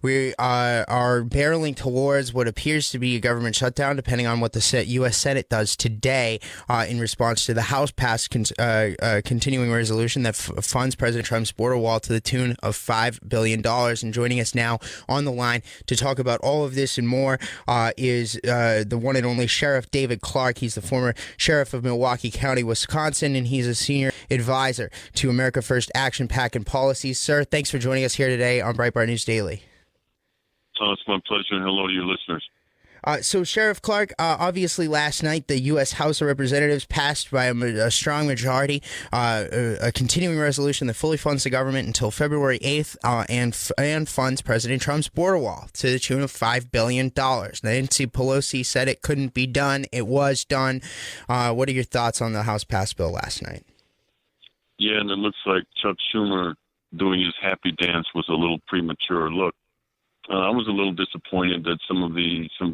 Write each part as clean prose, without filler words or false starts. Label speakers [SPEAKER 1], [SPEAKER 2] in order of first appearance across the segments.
[SPEAKER 1] We are barreling towards what appears to be a government shutdown, depending on what the U.S. Senate does today in response to the House passed continuing resolution that funds President Trump's border wall to the tune of $5 billion. And joining us now on the line to talk about all of this and more is the one and only Sheriff David Clarke. He's the former sheriff of Milwaukee County, Wisconsin, and he's a senior advisor to America First Action PAC and Policies. Sir, thanks for joining us here today on Breitbart News Daily.
[SPEAKER 2] Oh, it's my pleasure, and hello to your listeners.
[SPEAKER 1] So, Sheriff Clarke, obviously last night the U.S. House of Representatives passed by a strong majority a continuing resolution that fully funds the government until February 8th and funds President Trump's border wall to the tune of $5 billion. Nancy Pelosi said it couldn't be done. It was done. What are your thoughts on the House passed bill last night?
[SPEAKER 2] Yeah, and it looks like Chuck Schumer doing his happy dance was a little premature. Look, I was a little disappointed that some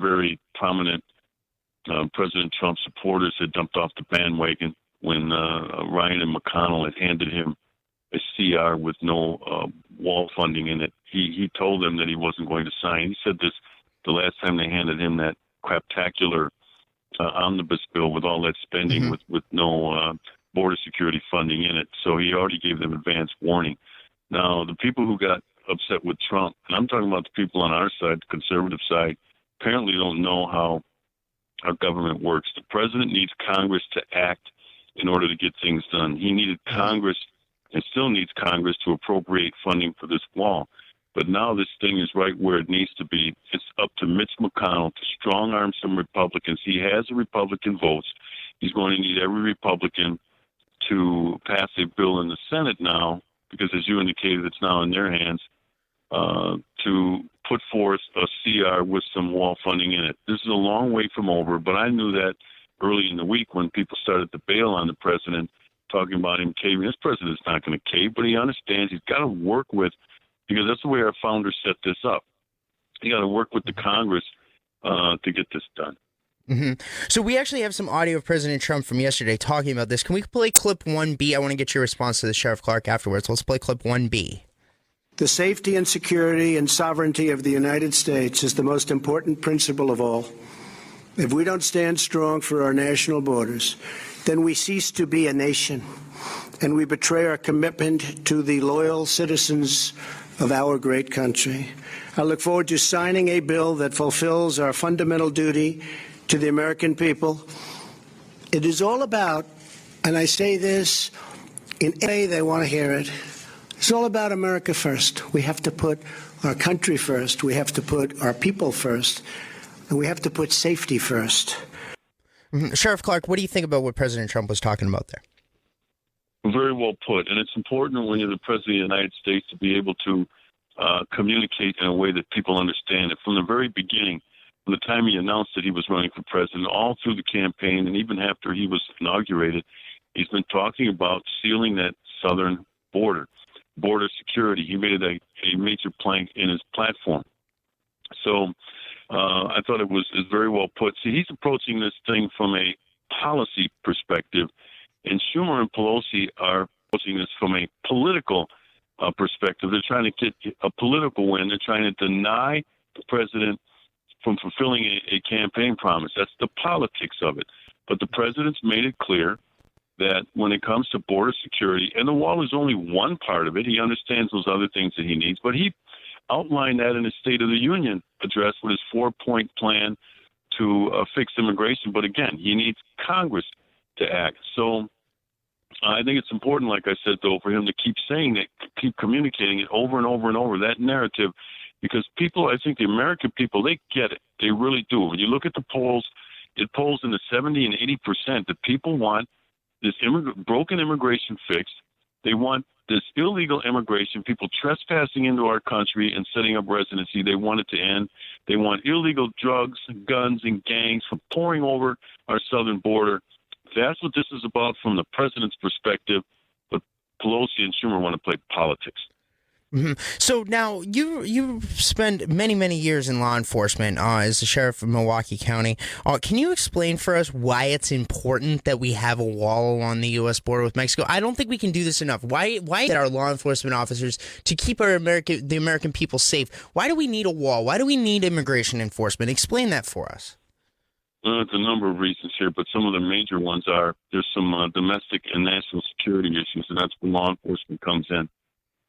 [SPEAKER 2] very prominent President Trump supporters had jumped off the bandwagon when Ryan and McConnell had handed him a CR with no wall funding in it. He told them that he wasn't going to sign. He said this the last time they handed him that craptacular omnibus bill with all that spending with no border security funding in it. So he already gave them advance warning. Now, the people who got upset with Trump, and I'm talking about the people on our side, the conservative side, apparently don't know how our government works. The president needs Congress to act in order to get things done. He needed Congress and still needs Congress to appropriate funding for this wall. But now this thing is right where it needs to be. It's up to Mitch McConnell to strong-arm some Republicans. He has the Republican votes. He's going to need every Republican to pass a bill in the Senate now, because as you indicated, it's now in their hands, to put forth a CR with some wall funding in it. This is a long way from over, but I knew that early in the week when people started to bail on the president, talking about him caving. This president's not going to cave, but he understands he's got to work with, because that's the way our founders set this up. You got to work with the Congress to get this done.
[SPEAKER 1] Mm-hmm. So we actually have some audio of President Trump from yesterday talking about this. Can we play clip 1B? I want to get your response to this, Sheriff Clarke, afterwards. Let's play clip 1B.
[SPEAKER 3] The safety and security and sovereignty of the United States is the most important principle of all. If we don't stand strong for our national borders, then we cease to be a nation, and we betray our commitment to the loyal citizens of our great country. I look forward to signing a bill that fulfills our fundamental duty to the American people. It is all about, and I say this in any way they want to hear it, it's all about America first. We have to put our country first. We have to put our people first. And we have to put safety first.
[SPEAKER 1] Mm-hmm. Sheriff Clarke, what do you think about what President Trump was talking about there?
[SPEAKER 2] Very well put. And it's important when you're the President of the United States to be able to communicate in a way that people understand it. From the very beginning, from the time he announced that he was running for president, all through the campaign, and even after he was inaugurated, he's been talking about sealing that southern border security. He made it a major plank in his platform. So I thought it was very well put. See, he's approaching this thing from a policy perspective, and Schumer and Pelosi are approaching this from a political perspective. They're trying to get a political win. They're trying to deny the president from fulfilling a campaign promise. That's the politics of it. But the president's made it clear that when it comes to border security, and the wall is only one part of it, he understands those other things that he needs, but he outlined that in his State of the Union address with his 4-point plan to fix immigration. But again, he needs Congress to act. So I think it's important, like I said, though, for him to keep saying it, keep communicating it over and over and over, that narrative, because people, I think the American people, they get it. They really do. When you look at the polls, it polls in the 70 and 80% that people want this broken immigration fixed. They want this illegal immigration, people trespassing into our country and setting up residency. They want it to end. They want illegal drugs, guns, and gangs from pouring over our southern border. That's what this is about from the president's perspective. But Pelosi and Schumer want to play politics.
[SPEAKER 1] So now you spent many years in law enforcement as the sheriff of Milwaukee County. Can you explain for us why it's important that we have a wall along the U.S. border with Mexico? I don't think we can do this enough. Why get our law enforcement officers to keep the American people safe? Why do we need a wall? Why do we need immigration enforcement? Explain that for us.
[SPEAKER 2] Well, it's a number of reasons here, but some of the major ones are there's some domestic and national security issues, and that's where law enforcement comes in.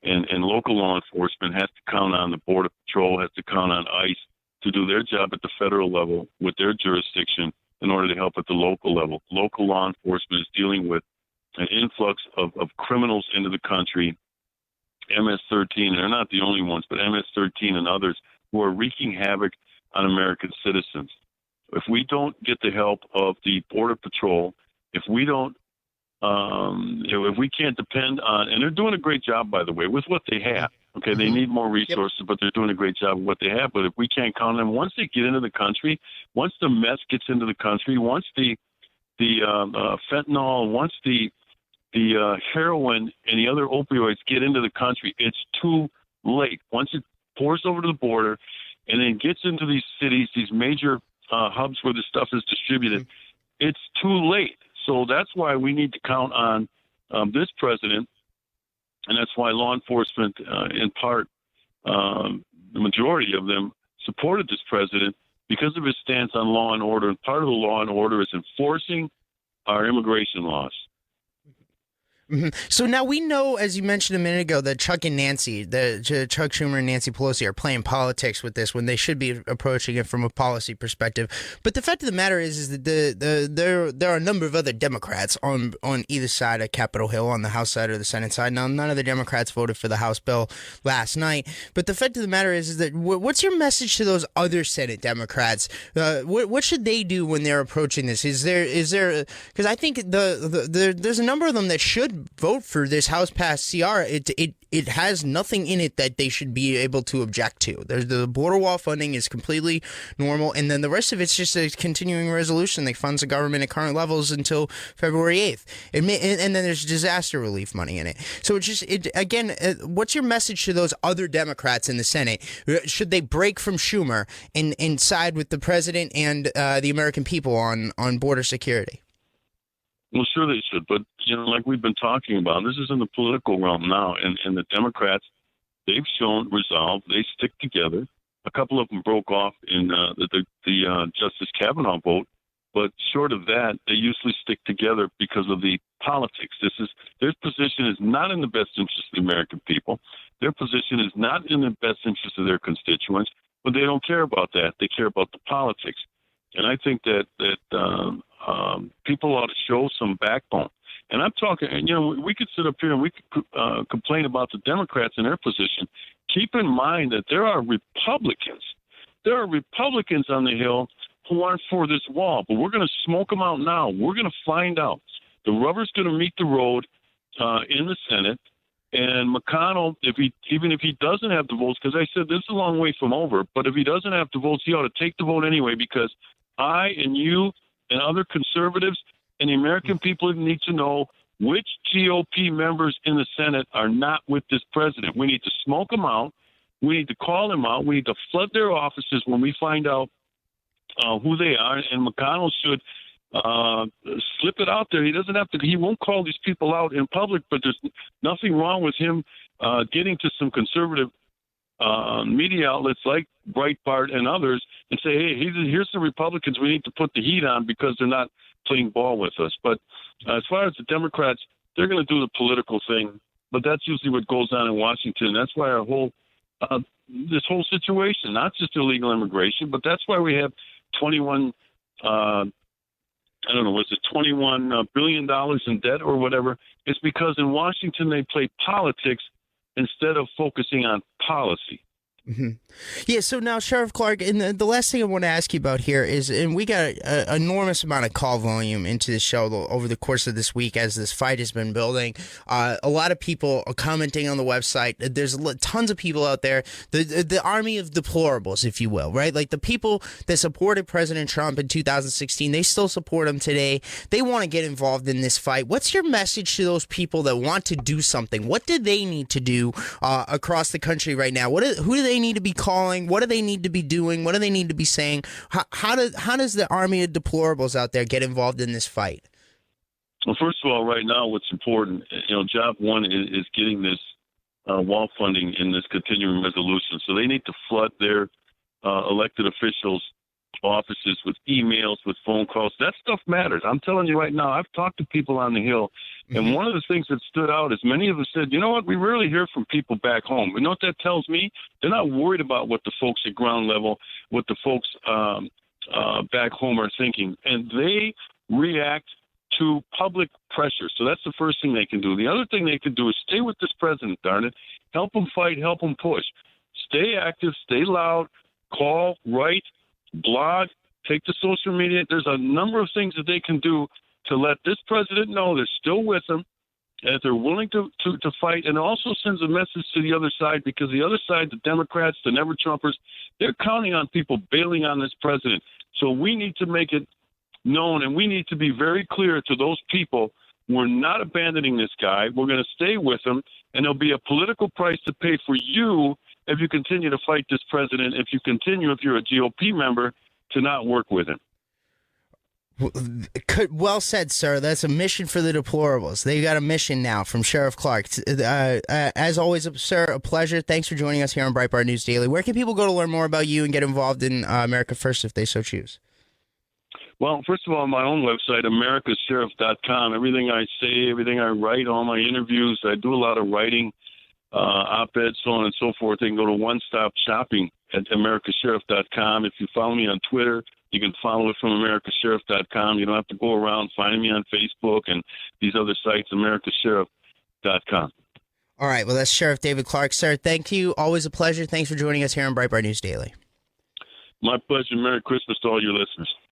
[SPEAKER 2] And local law enforcement has to count on the Border Patrol, has to count on ICE to do their job at the federal level with their jurisdiction in order to help at the local level. Local law enforcement is dealing with an influx of criminals into the country, MS-13, and they're not the only ones, but MS-13 and others who are wreaking havoc on American citizens. If we don't get the help of the Border Patrol, if we don't if we can't depend on, and they're doing a great job, by the way, with what they have. Okay, they need more resources, but they're doing a great job with what they have. But if we can't count on them, once they get into the country, once the meth gets into the country, once the fentanyl, once the heroin and the other opioids get into the country, it's too late. Once it pours over to the border and then gets into these cities, these major hubs where this stuff is distributed, it's too late. So that's why we need to count on this president, and that's why law enforcement, in part, the majority of them supported this president because of his stance on law and order. And part of the law and order is enforcing our immigration laws.
[SPEAKER 1] So now we know, as you mentioned a minute ago, that Chuck Schumer and Nancy Pelosi are playing politics with this when they should be approaching it from a policy perspective. But the fact of the matter is that there are a number of other Democrats on either side of Capitol Hill, on the House side or the Senate side. Now, none of the Democrats voted for the House bill last night. But the fact of the matter is that what's your message to those other Senate Democrats? What should they do when they're approaching this? Is there because I think there's a number of them that should vote for this House passed CR. It has nothing in it that they should be able to object to. The border wall funding is completely normal, and then the rest of it's just a continuing resolution that funds the government at current levels until February 8th. And then there's disaster relief money in it. So it's just what's your message to those other Democrats in the Senate? Should they break from Schumer and side with the president and the American people on border security?
[SPEAKER 2] Well, sure they should, but like we've been talking about, this is in the political realm now, and the Democrats, they've shown resolve. They stick together. A couple of them broke off in the Justice Kavanaugh vote, but short of that, they usually stick together because of the politics. Their position is not in the best interest of the American people. Their position is not in the best interest of their constituents, but they don't care about that. They care about the politics. And I think that people ought to show some backbone. And I'm talking, we could sit up here and we could complain about the Democrats and their position. Keep in mind that there are Republicans. There are Republicans on the Hill who aren't for this wall, but we're going to smoke them out now. We're going to find out. The rubber's going to meet the road in the Senate. And McConnell, even if he doesn't have the votes, because I said this is a long way from over, but if he doesn't have the votes, he ought to take the vote anyway, because I and you and other conservatives and the American people need to know which GOP members in the Senate are not with this president. We need to smoke them out. We need to call them out. We need to flood their offices when we find out who they are. And McConnell should slip it out there. He doesn't have to. He won't call these people out in public, but there's nothing wrong with him getting to some conservative media outlets like Breitbart and others and say, hey, here's the Republicans we need to put the heat on because they're not playing ball with us. But as far as the Democrats, they're going to do the political thing, but that's usually what goes on in Washington. That's why our whole this whole situation, not just illegal immigration, but that's why we have $21 billion in debt or whatever. It's because in Washington they play politics instead of focusing on policy.
[SPEAKER 1] Yeah, so now, Sheriff Clarke, and the last thing I want to ask you about here is, and we got an enormous amount of call volume into the show over the course of this week as this fight has been building. A lot of people are commenting on the website. There's tons of people out there, the army of deplorables, if you will, right? Like the people that supported President Trump in 2016, they still support him today. They want to get involved in this fight. What's your message to those people that want to do something? What do they need to do across the country right now? Who do they need to be calling? What do they need to be doing? What do they need to be saying? How does the army of deplorables out there get involved in this fight?
[SPEAKER 2] Well, first of all, right now, what's important, job one is getting this wall funding in this continuing resolution. So they need to flood their elected officials' offices with emails, with phone calls. That stuff matters. I'm telling you right now, I've talked to people on the Hill, and one of the things that stood out is many of us said, you know what, we rarely hear from people back home. You know what that tells me? They're not worried about what the folks at ground level, what the folks back home are thinking. And they react to public pressure. So that's the first thing they can do. The other thing they can do is stay with this president, darn it. Help him fight, help him push. Stay active, stay loud, call, write, blog, take to social media. There's a number of things that they can do to let this president know they're still with him, and that they're willing to fight, and also sends a message to the other side, because the other side, the Democrats, the never-Trumpers, they're counting on people bailing on this president. So we need to make it known, and we need to be very clear to those people, we're not abandoning this guy. We're going to stay with him, and there'll be a political price to pay for you if you continue to fight this president, if you're a GOP member, to not work with him.
[SPEAKER 1] Well said, sir. That's a mission for the deplorables. They got a mission now from Sheriff Clarke. As always, sir, a pleasure. Thanks for joining us here on Breitbart News Daily. Where can people go to learn more about you and get involved in America First if they so choose?
[SPEAKER 2] Well, first of all, my own website, americasheriff.com. Everything I say, everything I write, all my interviews, I do a lot of writing, op-eds, so on and so forth. They can go to one-stop shopping at americasheriff.com. If you follow me on Twitter, you can follow it from americasheriff.com. You don't have to go around finding me on Facebook and these other sites, americasheriff.com.
[SPEAKER 1] All right. Well, that's Sheriff David Clarke. Sir, thank you. Always a pleasure. Thanks for joining us here on Breitbart News Daily.
[SPEAKER 2] My pleasure. Merry Christmas to all your listeners.